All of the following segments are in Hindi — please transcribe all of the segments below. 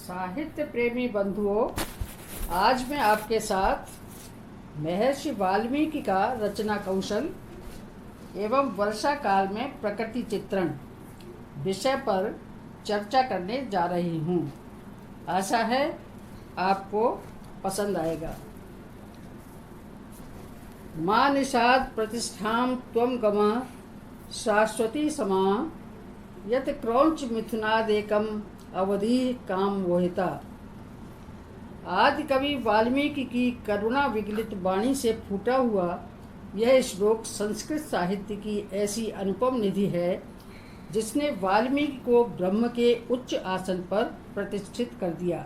साहित्य प्रेमी बंधुओं, आज मैं आपके साथ महर्षि वाल्मीकि का रचना कौशल एवं वर्षा काल में प्रकृति चित्रण विषय पर चर्चा करने जा रही हूँ। आशा है आपको पसंद आएगा। माँ निषाद प्रतिष्ठां त्वं गमा शाश्वती समा यत क्रौंच मिथुनादेकम अवधि काम मोहिता। आदि कवि वाल्मीकि की करुणा विगलित वाणी से फूटा हुआ यह श्लोक संस्कृत साहित्य की ऐसी अनुपम निधि है जिसने वाल्मीकि को ब्रह्म के उच्च आसन पर प्रतिष्ठित कर दिया।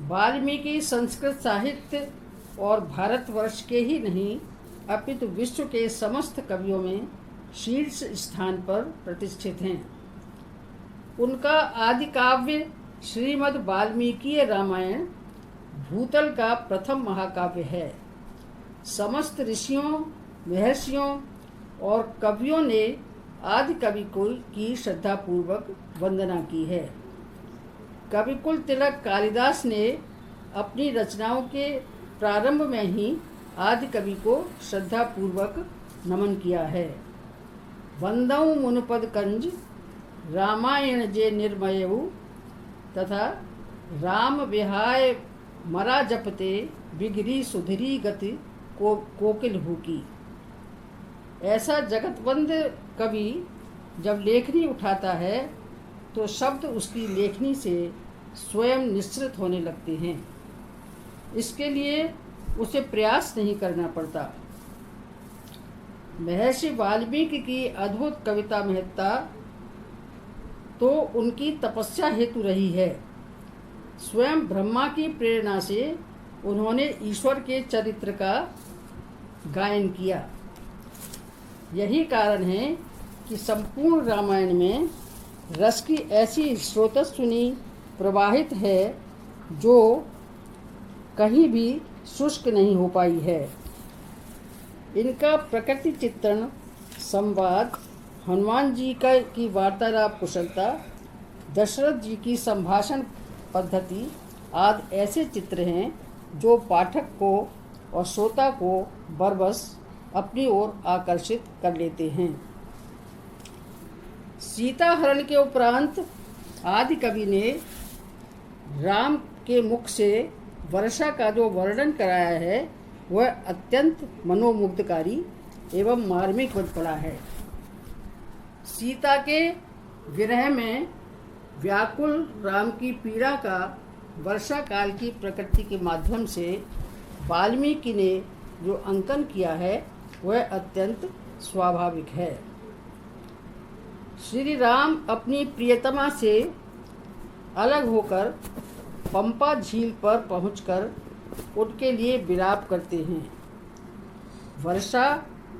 वाल्मीकि संस्कृत साहित्य और भारतवर्ष के ही नहीं अपितु विश्व के समस्त कवियों में शीर्ष स्थान पर प्रतिष्ठित हैं। उनका आदि काव्य श्रीमद् वाल्मीकि रामायण भूतल का प्रथम महाकाव्य है। समस्त ऋषियों, महर्षियों और कवियों ने आदि कवि को की श्रद्धापूर्वक वंदना की है। कविकुल तिलक कालिदास ने अपनी रचनाओं के प्रारंभ में ही आदि कवि को श्रद्धापूर्वक नमन किया है। वंदौ मुनुपद कंज रामायण जे निर्मयऊ तथा राम विहाय मरा जपते बिगरी सुधरी गति को कोकिल हुकी। ऐसा जगतवंद कवि जब लेखनी उठाता है तो शब्द उसकी लेखनी से स्वयं निश्रित होने लगते हैं। इसके लिए उसे प्रयास नहीं करना पड़ता। महर्षि वाल्मीकि की अद्भुत कविता महत्ता तो उनकी तपस्या हेतु रही है। स्वयं ब्रह्मा की प्रेरणा से उन्होंने ईश्वर के चरित्र का गायन किया। यही कारण है कि संपूर्ण रामायण में रस की ऐसी स्रोतस्विनी प्रवाहित है जो कहीं भी शुष्क नहीं हो पाई है। इनका प्रकृति चित्रण, संवाद, हनुमान जी की वार्तालाप कुशलता, दशरथ जी की संभाषण पद्धति आदि ऐसे चित्र हैं जो पाठक को और श्रोता को बरबस अपनी ओर आकर्षित कर लेते हैं। सीता हरण के उपरांत आदि कवि ने राम के मुख से वर्षा का जो वर्णन कराया है वह अत्यंत मनोमुग्धकारी एवं मार्मिक बन पड़ा है। सीता के विरह में व्याकुल राम की पीड़ा का वर्षा काल की प्रकृति के माध्यम से वाल्मीकि ने जो अंकन किया है वह अत्यंत स्वाभाविक है। श्री राम अपनी प्रियतमा से अलग होकर पंपा झील पर पहुंचकर उनके लिए विलाप करते हैं। वर्षा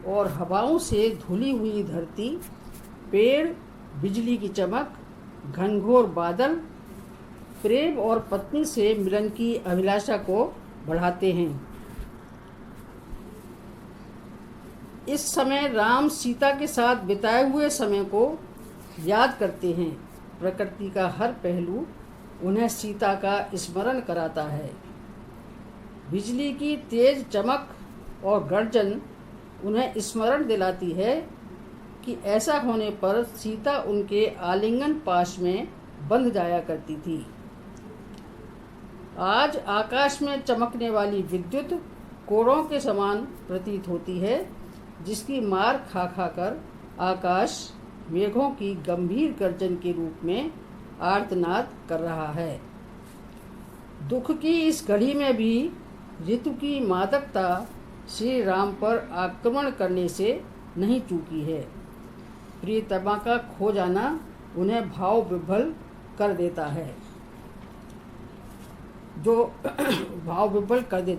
और हवाओं से धुली हुई धरती, पेड़, बिजली की चमक, घनघोर बादल प्रेम और पत्नी से मिलन की अभिलाषा को बढ़ाते हैं। इस समय राम सीता के साथ बिताए हुए समय को याद करते हैं। प्रकृति का हर पहलू उन्हें सीता का स्मरण कराता है। बिजली की तेज चमक और गर्जन उन्हें स्मरण दिलाती है कि ऐसा होने पर सीता उनके आलिंगन पाश में बंध जाया करती थी। आज आकाश में चमकने वाली विद्युत कोड़ों के समान प्रतीत होती है, जिसकी मार खा कर आकाश मेघों की गंभीर गर्जन के रूप में आर्तनाद कर रहा है। दुख की इस घड़ी में भी ऋतु की मादकता श्री राम पर आक्रमण करने से नहीं चूकी है। प्रियतमा का खो जाना उन्हें भाव विभ्वल कर देता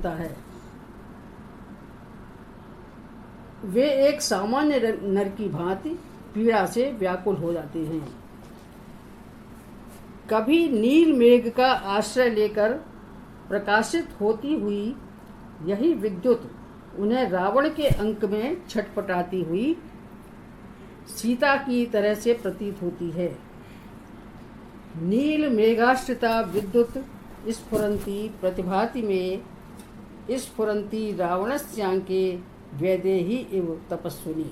है, वे एक सामान्य नर की भांति पीड़ा से व्याकुल हो जाते हैं। कभी नील मेघ का आश्रय लेकर प्रकाशित होती हुई यही विद्युत उन्हें रावण के अंक में छटपटाती हुई सीता की तरह से प्रतीत होती है। नील मेघाश्रिता विद्युत स्फुरन्ती प्रतिभाति में स्फुरन्ती रावणस्यांके वैदेही इव तपस्विनी।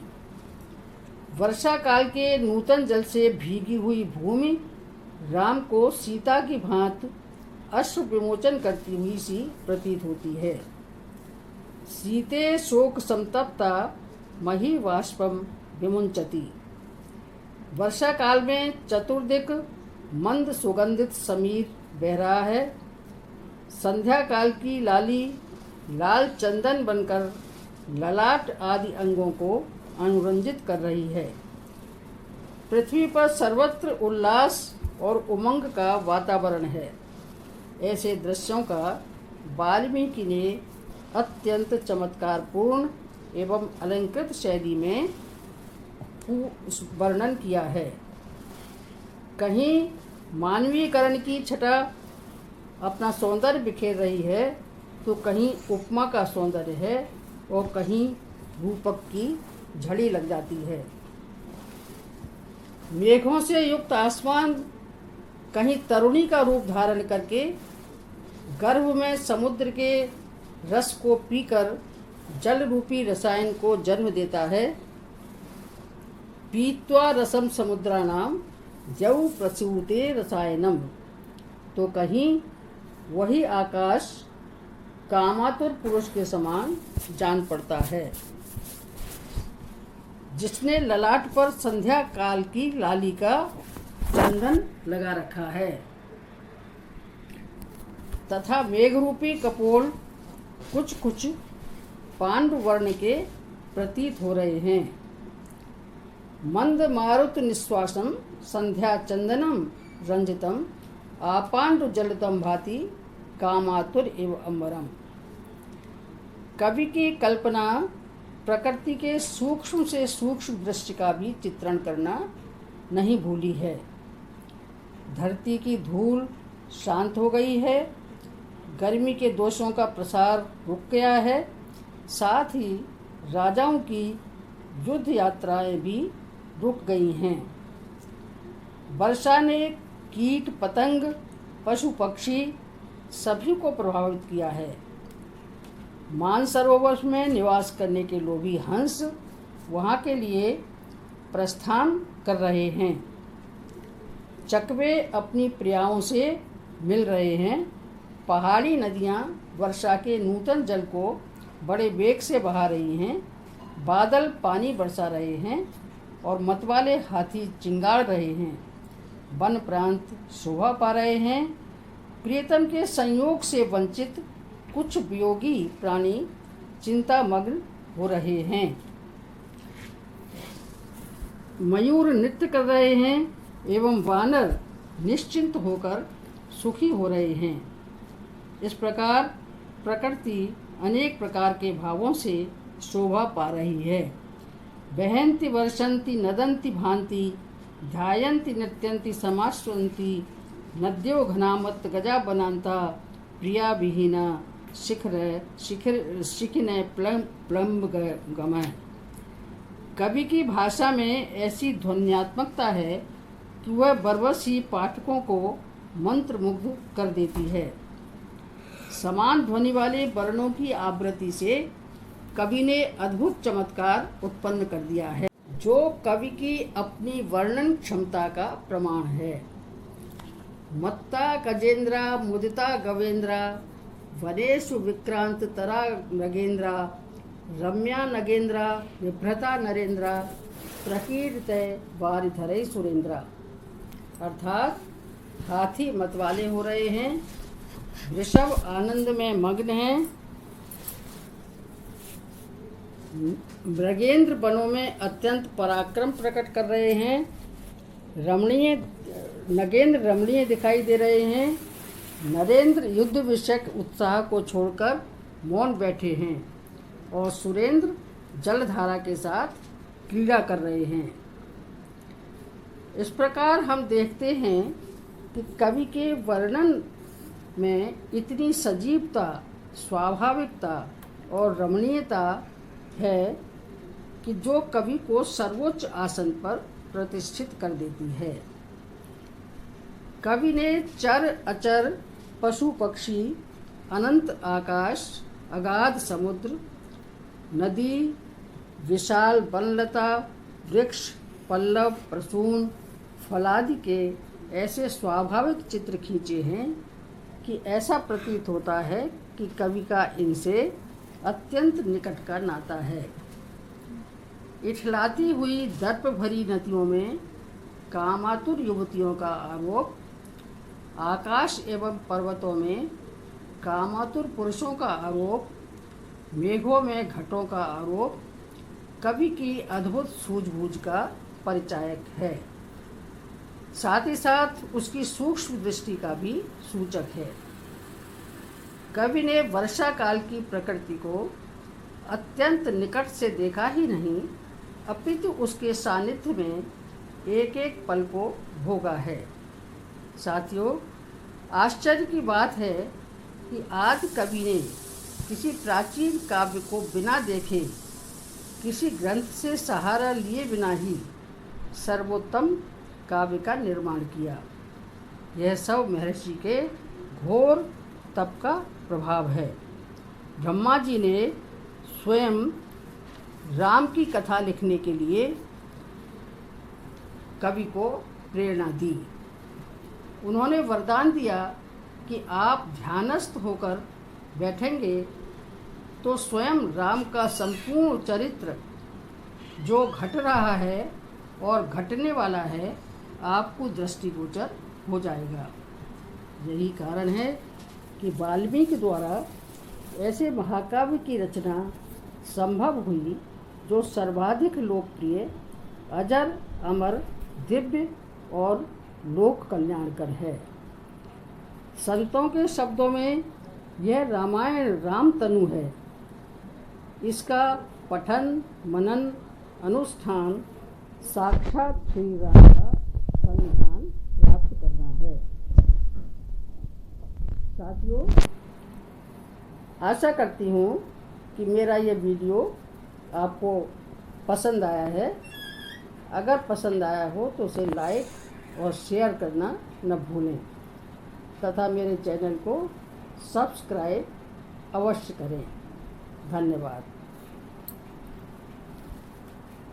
वर्षा काल के नूतन जल से भीगी हुई भूमि राम को सीता की भांति अश्रु विमोचन करती हुई सी प्रतीत होती है। सीते शोक संतप्ता मही वाष्पम विमुंचती। वर्षा काल में चतुर्दिक मंद सुगंधित समीर बह रहा है। संध्या काल की लाली लाल चंदन बनकर ललाट आदि अंगों को अनुरंजित कर रही है। पृथ्वी पर सर्वत्र उल्लास और उमंग का वातावरण है। ऐसे दृश्यों का वाल्मीकि ने अत्यंत चमत्कारपूर्ण एवं अलंकृत शैली में वर्णन किया है। कहीं मानवीयकरण की छटा अपना सौंदर्य बिखेर रही है, तो कहीं उपमा का सौंदर्य है और कहीं रूपक की झड़ी लग जाती है। मेघों से युक्त आसमान कहीं तरुणी का रूप धारण करके गर्भ में समुद्र के रस को पीकर जल रूपी रसायन को जन्म देता है। पीत्वा रसम समुद्रानाम जौ प्रसूते रसायनम। तो कहीं वही आकाश कामातुर पुरुष के समान जान पड़ता है, जिसने ललाट पर संध्या काल की लाली का चंदन लगा रखा है तथा मेघरूपी कपोल कुछ कुछ पांडु वर्ण के प्रतीत हो रहे हैं। मंद मारुत निश्वासम संध्या चंदनम रंजितम आपांडु जलतम भाति कामातुर एव अंबरम। कवि की कल्पना प्रकृति के सूक्ष्म से सूक्ष्म दृश्य का भी चित्रण करना नहीं भूली है। धरती की धूल शांत हो गई है, गर्मी के दोषों का प्रसार रुक गया है, साथ ही राजाओं की युद्ध यात्राएं भी रुक गई हैं। वर्षा ने कीट पतंग पशु पक्षी सभी को प्रभावित किया है। मानसरोवर में निवास करने के लोभी हंस वहाँ के लिए प्रस्थान कर रहे हैं। चकवे अपनी प्रियाओं से मिल रहे हैं। पहाड़ी नदियाँ वर्षा के नूतन जल को बड़े वेग से बहा रही हैं। बादल पानी बरसा रहे हैं और मतवाले हाथी चिंगाड़ रहे हैं। वन प्रांत शोभा पा रहे हैं। प्रियतम के संयोग से वंचित कुछ वियोगी प्राणी चिंतामग्न हो रहे हैं। मयूर नृत्य कर रहे हैं एवं वानर निश्चिंत होकर सुखी हो रहे हैं। इस प्रकार प्रकृति अनेक प्रकार के भावों से शोभा पा रही है। बहंती वर्षंती नदंती भांति ध्यायंती नृत्यंती समाश्वंती नद्यो घनामत गजा बनांता प्रिया विहीना शिखिन प्लम्ब गमय। कवि की भाषा में ऐसी ध्वन्यात्मकता है कि वह बरबस ही पाठकों को मंत्रमुग्ध कर देती है। समान ध्वनि वाले वर्णों की आवृत्ति से कवि ने अद्भुत चमत्कार उत्पन्न कर दिया है, जो कवि की अपनी वर्णन क्षमता का प्रमाण है। मत्ता गजेंद्रा मुदिता गवेंद्रा वनेषु विक्रांत तरा नगेंद्रा रम्या नगेंद्रा विभ्रता नरेंद्रा प्रकीर्तय वारिधरे सुरेंद्रा। अर्थात हाथी मतवाले हो रहे हैं, वृषभ आनंद में मग्न हैं, मृगेंद्र वनों में अत्यंत पराक्रम प्रकट कर रहे हैं, नगेंद्र रमणीय दिखाई दे रहे हैं, नरेंद्र युद्ध विषयक उत्साह को छोड़कर मौन बैठे हैं और सुरेंद्र जलधारा के साथ क्रीड़ा कर रहे हैं। इस प्रकार हम देखते हैं कि कवि के वर्णन में इतनी सजीवता, स्वाभाविकता और रमणीयता है कि जो कवि को सर्वोच्च आसन पर प्रतिष्ठित कर देती है। कवि ने चर अचर पशु पक्षी, अनंत आकाश, अगाध समुद्र, नदी, विशाल वनलता, वृक्ष, पल्लव, प्रसून, फलादि के ऐसे स्वाभाविक चित्र खींचे हैं कि ऐसा प्रतीत होता है कि कवि का इनसे अत्यंत निकट का नाता है। इठलाती हुई दर्प भरी नदियों में कामातुर युवतियों का आरोप, आकाश एवं पर्वतों में कामातुर पुरुषों का आरोप, मेघों में घटों का आरोप कवि की अद्भुत सूझबूझ का परिचायक है। साथ ही साथ उसकी सूक्ष्म दृष्टि का भी सूचक है। कवि ने वर्षा काल की प्रकृति को अत्यंत निकट से देखा ही नहीं, अपितु उसके सानिध्य में एक एक पल को भोगा है। साथियों, आश्चर्य की बात है कि आदि कवि ने किसी प्राचीन काव्य को बिना देखे, किसी ग्रंथ से सहारा लिए बिना ही सर्वोत्तम काव्य का निर्माण किया। यह सब महर्षि के घोर तप का प्रभाव है। ब्रह्मा जी ने स्वयं राम की कथा लिखने के लिए कवि को प्रेरणा दी। उन्होंने वरदान दिया कि आप ध्यानस्थ होकर बैठेंगे तो स्वयं राम का संपूर्ण चरित्र जो घट रहा है और घटने वाला है आपको दृष्टिगोचर हो जाएगा। यही कारण है कि वाल्मीकि द्वारा ऐसे महाकाव्य की रचना संभव हुई जो सर्वाधिक लोकप्रिय, अजर अमर, दिव्य और लोक कल्याणकर है। संतों के शब्दों में यह रामायण रामतनु है। इसका पठन, मनन, अनुष्ठान साक्षात श्री राम का संज्ञान प्राप्त करना है। साथियों, आशा करती हूँ कि मेरा ये वीडियो आपको पसंद आया है। अगर पसंद आया हो तो उसे लाइक और शेयर करना न भूलें तथा मेरे चैनल को सब्सक्राइब अवश्य करें। धन्यवाद।